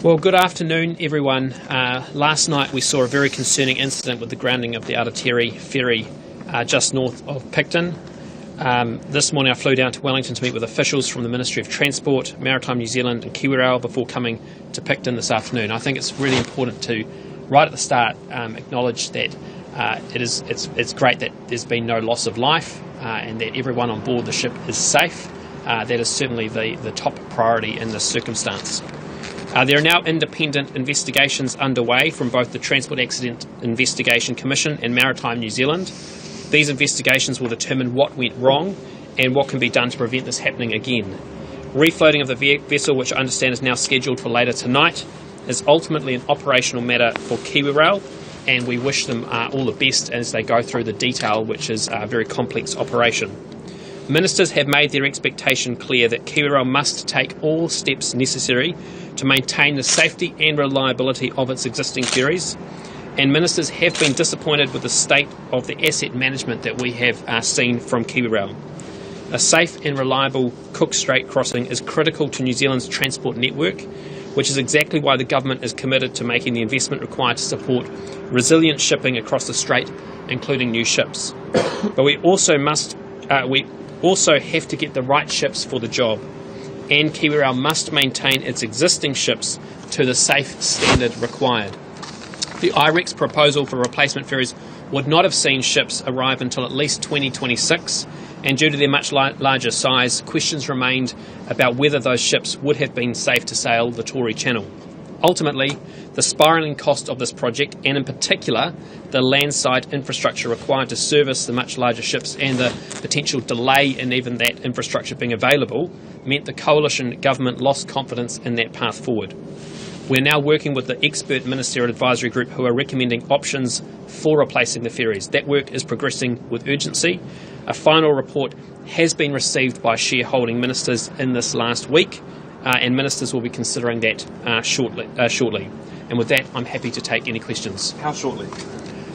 Well, good afternoon, everyone. Last night we saw a very concerning incident with the grounding of the Aotearoa ferry just north of Picton. This morning I flew down to Wellington to meet with officials from the Ministry of Transport, Maritime New Zealand and KiwiRail before coming to Picton this afternoon. I think it's really important to, right at the start, acknowledge that it's great that there's been no loss of life and that everyone on board the ship is safe. That is certainly the top priority in this circumstance. There are now independent investigations underway from both the Transport Accident Investigation Commission and Maritime New Zealand. These investigations will determine what went wrong and what can be done to prevent this happening again. Refloating of the vessel, which I understand is now scheduled for later tonight, is ultimately an operational matter for KiwiRail, and we wish them all the best as they go through the detail, which is a very complex operation. Ministers have made their expectation clear that KiwiRail must take all steps necessary to maintain the safety and reliability of its existing ferries, and ministers have been disappointed with the state of the asset management that we have seen from KiwiRail. A safe and reliable Cook Strait crossing is critical to New Zealand's transport network, which is exactly why the government is committed to making the investment required to support resilient shipping across the strait, including new ships. But we also have to get the right ships for the job, and KiwiRail must maintain its existing ships to the safe standard required. The IREX proposal for replacement ferries would not have seen ships arrive until at least 2026, and due to their much larger size, questions remained about whether those ships would have been safe to sail the Tory Channel. Ultimately, the spiralling cost of this project, and in particular the landside infrastructure required to service the much larger ships and the potential delay in even that infrastructure being available, meant the coalition government lost confidence in that path forward. We're now working with the expert ministerial advisory group who are recommending options for replacing the ferries. That work is progressing with urgency. A final report has been received by shareholding ministers in this last week, and ministers will be considering that shortly. And with that, I'm happy to take any questions. How shortly?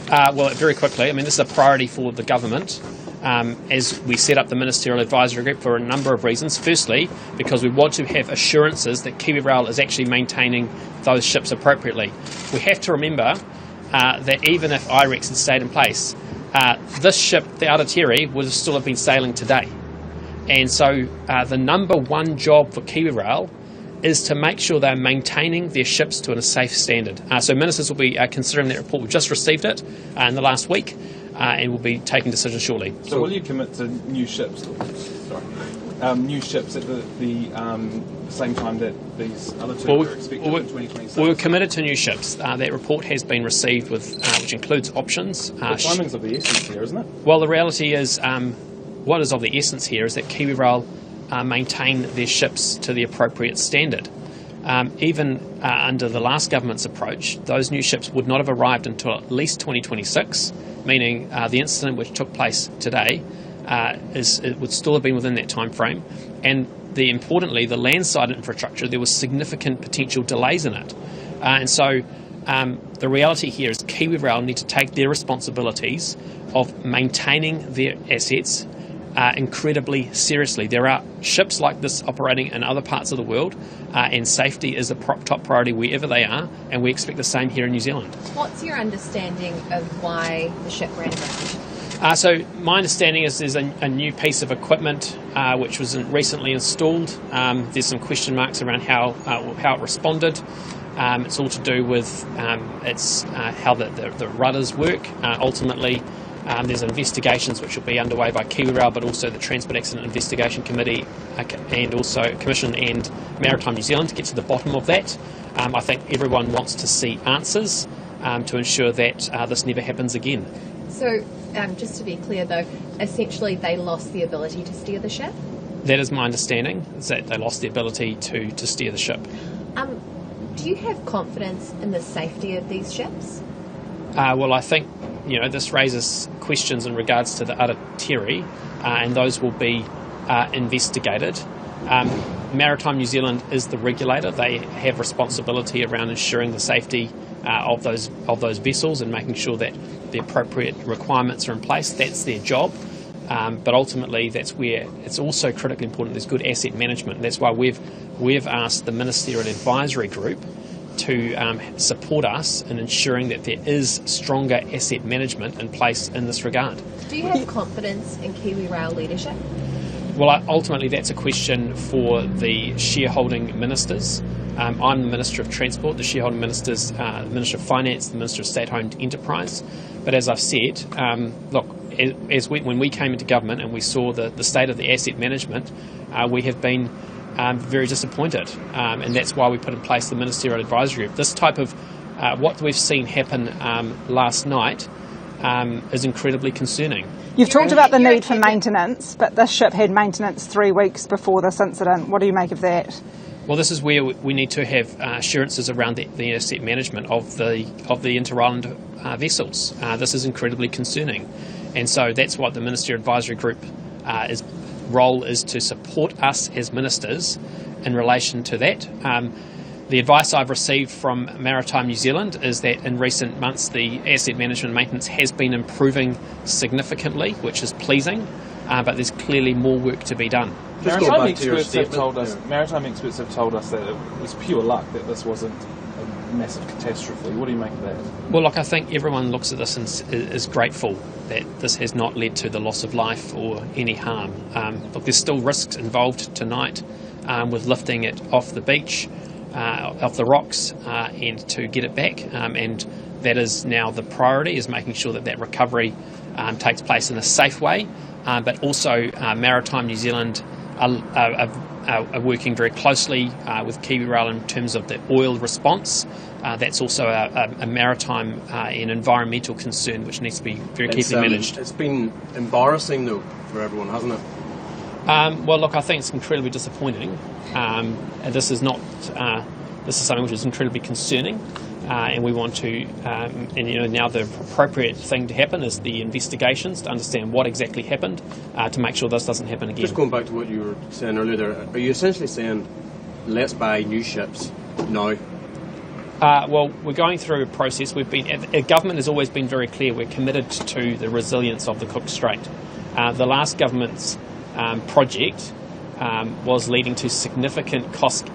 Well, very quickly. I mean, this is a priority for the government as we set up the Ministerial Advisory Group for a number of reasons. Firstly, because we want to have assurances that KiwiRail is actually maintaining those ships appropriately. We have to remember that even if IREX had stayed in place, this ship, the Aotearoa, would still have been sailing today. And so the number one job for KiwiRail is to make sure they're maintaining their ships to a safe standard. So ministers will be considering that report. We've just received it in the last week and will be taking decisions shortly. So will you commit to new ships? New ships at the same time that these other two are expected in 2026? We're committed to new ships. That report has been received, which includes options. The timing's of the essence here, isn't it? Well, the reality is, what is of the essence here is that KiwiRail maintain their ships to the appropriate standard. Even under the last government's approach, those new ships would not have arrived until at least 2026, meaning the incident which took place today it would still have been within that time frame. And importantly, the landside infrastructure, there was significant potential delays in it. And so the reality here is KiwiRail need to take their responsibilities of maintaining their assets incredibly seriously. There are ships like this operating in other parts of the world, and safety is a top priority wherever they are, and we expect the same here in New Zealand. What's your understanding of why the ship ran aground? So my understanding is there's a new piece of equipment which was recently installed. There's some question marks around how it responded. It's all to do with how the rudders work. Ultimately, there's investigations which will be underway by KiwiRail, but also the Transport Accident Investigation Committee and also Commission and Maritime New Zealand to get to the bottom of that. I think everyone wants to see answers to ensure that this never happens again. So, just to be clear though, essentially they lost the ability to steer the ship? That is my understanding, is that they lost the ability to steer the ship. Do you have confidence in the safety of these ships? Well, I think this raises questions in regards to the Aotearoa, and those will be investigated. Maritime New Zealand is the regulator. They have responsibility around ensuring the safety of those vessels and making sure that the appropriate requirements are in place. That's their job. But ultimately, that's where it's also critically important there's good asset management. That's why we've asked the Ministerial Advisory Group to support us in ensuring that there is stronger asset management in place in this regard. Do you have confidence in KiwiRail leadership? Well, ultimately that's a question for the shareholding ministers. I'm the Minister of Transport, the shareholding ministers, the Minister of Finance, the Minister of State-Owned Enterprise. But as I've said, when we came into government and we saw the state of the asset management, we have been very disappointed, and that's why we put in place the Ministerial Advisory Group. This type of what we've seen happen last night is incredibly concerning. You've talked about the need for maintenance, but this ship had maintenance 3 weeks before this incident. What do you make of that? Well, this is where we need to have assurances around the asset management of the Interislander vessels. This is incredibly concerning, and so that's what the Ministerial Advisory Group role is, to support us as ministers in relation to that. The advice I've received from Maritime New Zealand is that in recent months the asset management and maintenance has been improving significantly, which is pleasing, but there's clearly more work to be done. Maritime experts have told us that it was pure luck that this wasn't a massive catastrophe. What do you make of that? Well, look, I think everyone looks at this and is grateful that this has not led to the loss of life or any harm. Look, there's still risks involved tonight with lifting it off the beach, off the rocks, and to get it back. And that is now the priority, is making sure that recovery takes place in a safe way. But also Maritime New Zealand are working very closely with KiwiRail in terms of the oil response. That's also a maritime and environmental concern which needs to be very carefully managed. It's been embarrassing though for everyone, hasn't it? Well, look, I think it's incredibly disappointing. And this is something which is incredibly concerning. And we want to, now the appropriate thing to happen is the investigations to understand what exactly happened, to make sure this doesn't happen again. Just going back to what you were saying earlier there, are you essentially saying, let's buy new ships now? Well, we're going through a process. Government has always been very clear. We're committed to the resilience of the Cook Strait. The last government's project was leading to significant cost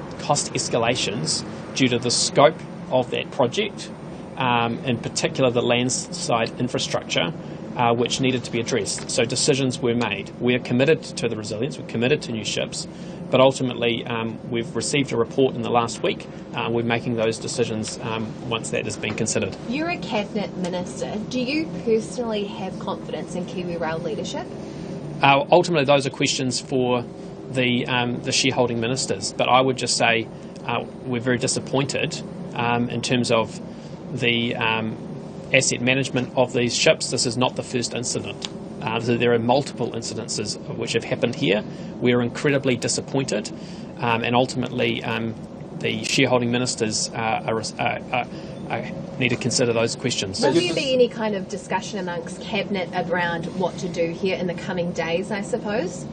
escalations due to the scope of that project, in particular the landside infrastructure, which needed to be addressed. So decisions were made. We're committed to the resilience, we're committed to new ships, but ultimately we've received a report in the last week. We're making those decisions once that has been considered. You're a Cabinet Minister. Do you personally have confidence in KiwiRail leadership? Ultimately, those are questions for the shareholding ministers, but I would just say we're very disappointed in terms of the asset management of these ships. This is not the first incident. So there are multiple incidences which have happened here. We are incredibly disappointed, and ultimately the shareholding ministers need to consider those questions. Will there be any kind of discussion amongst Cabinet around what to do here in the coming days, I suppose?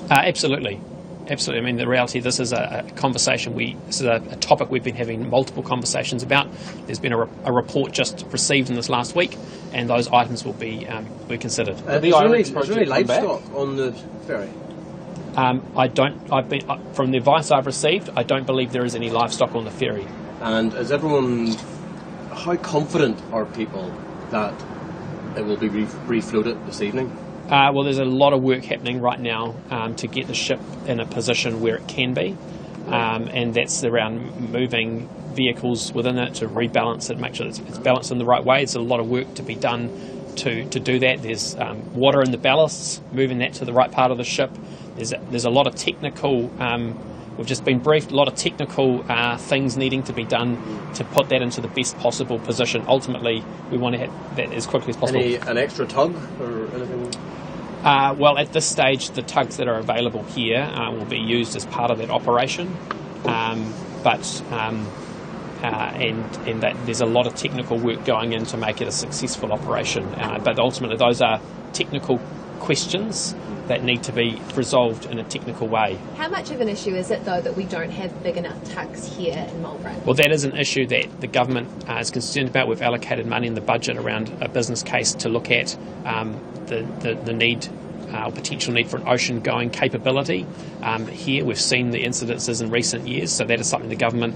Absolutely. Absolutely. I mean, the reality, this is a conversation. This is a topic we've been having multiple conversations about. There's been a report just received in this last week, and those items will be considered. Is there any livestock on the ferry? From the advice I've received, I don't believe there is any livestock on the ferry. And how confident are people that it will be refloated this evening? Well, there's a lot of work happening right now to get the ship in a position where it can be, and that's around moving vehicles within it to rebalance it, make sure it's balanced in the right way. There's a lot of work to be done to do that. There's water in the ballasts, moving that to the right part of the ship. There's a lot of technical, we've just been briefed, a lot of technical things needing to be done to put that into the best possible position. Ultimately, we want to have that as quickly as possible. An extra tug or anything? Well, at this stage, the tugs that are available here will be used as part of that operation, and that there's a lot of technical work going in to make it a successful operation. But ultimately, those are technical questions that need to be resolved in a technical way. How much of an issue is it, though, that we don't have big enough tugs here in Mulgrave? Well, that is an issue that the government is concerned about. We've allocated money in the budget around a business case to look at the need or potential need for an ocean-going capability here. We've seen the incidences in recent years, so that is something the government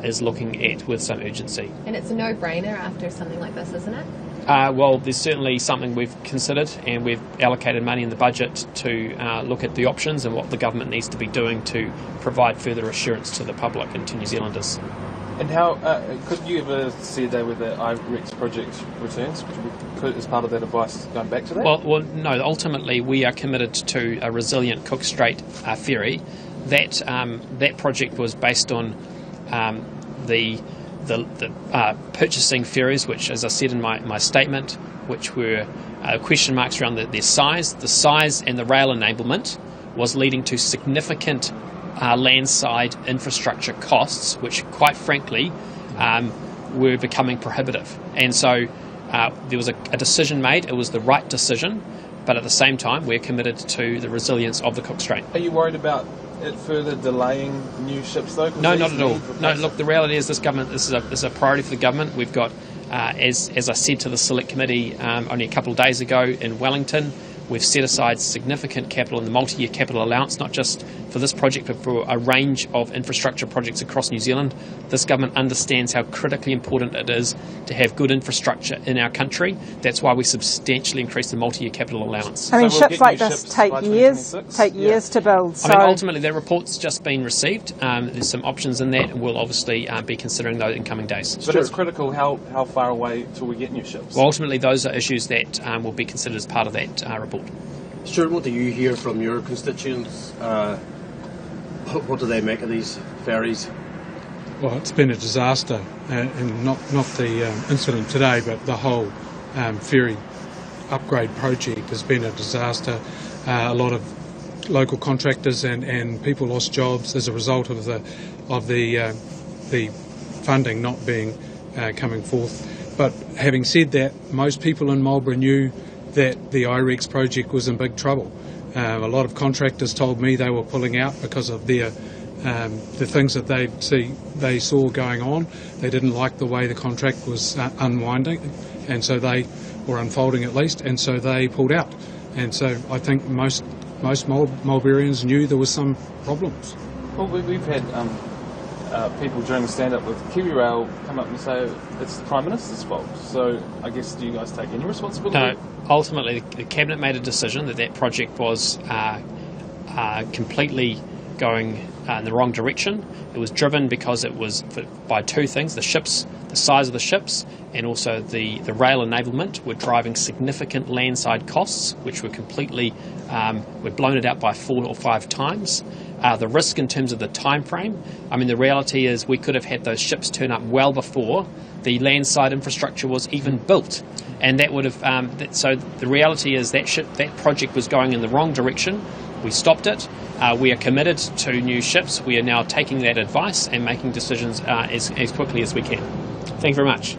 is looking at with some urgency. And it's a no-brainer after something like this, isn't it? Well, there's certainly something we've considered, and we've allocated money in the budget to look at the options and what the government needs to be doing to provide further assurance to the public and to New Zealanders. And how could you ever see a day where the IREX project returns? As part of that advice, going back to that? Well, no. Ultimately, we are committed to a resilient Cook Strait ferry. That project was based on the purchasing ferries, which, as I said in my statement, which were question marks around their size. The size and the rail enablement was leading to significant landside infrastructure costs, which, quite frankly, were becoming prohibitive. And so there was a decision made. It was the right decision, but at the same time, we're committed to the resilience of the Cook Strait. Are you worried about it further delaying new ships, though? No, not at all. No, look, the reality is this is a priority for the government. We've got, as I said to the Select Committee only a couple of days ago in Wellington, we've set aside significant capital in the multi-year capital allowance, not just for this project, but for a range of infrastructure projects across New Zealand. This government understands how critically important it is to have good infrastructure in our country. That's why we substantially increased the multi-year capital allowance. I mean, So we'll ships get like new this ships take by years 2026? to build. So I mean, ultimately, that report's just been received. There's some options in that, and we'll obviously be considering those in coming days. But it's critical how far away till we get new ships. Well, ultimately, those are issues that will be considered as part of that report. Stuart, what do you hear from your constituents? What do they make of these ferries? Well, it's been a disaster, and not the incident today, but the whole ferry upgrade project has been a disaster. A lot of local contractors and people lost jobs as a result of the funding not being coming forth. But having said that, most people in Marlborough knew that the IREX project was in big trouble. A lot of contractors told me they were pulling out because of the things that they saw going on. They didn't like the way the contract was unwinding, and so they were unfolding at least, and so they pulled out. And so I think most Mulberrians knew there was some problems. Well, we've had people during the stand-up with KiwiRail come up and say it's the Prime Minister's fault. So I guess, do you guys take any responsibility? No, ultimately, the Cabinet made a decision that project was completely going in the wrong direction. It was driven because it was by two things: the size of the ships, and also the rail enablement were driving significant landside costs, which were completely we'd blown it out by 4 or 5 times. The risk in terms of the time frame, I mean, the reality is we could have had those ships turn up well before the landside infrastructure was even built, and that would have. So the reality is that project was going in the wrong direction. We stopped it. We are committed to new ships. We are now taking that advice and making decisions as quickly as we can. Thank you very much.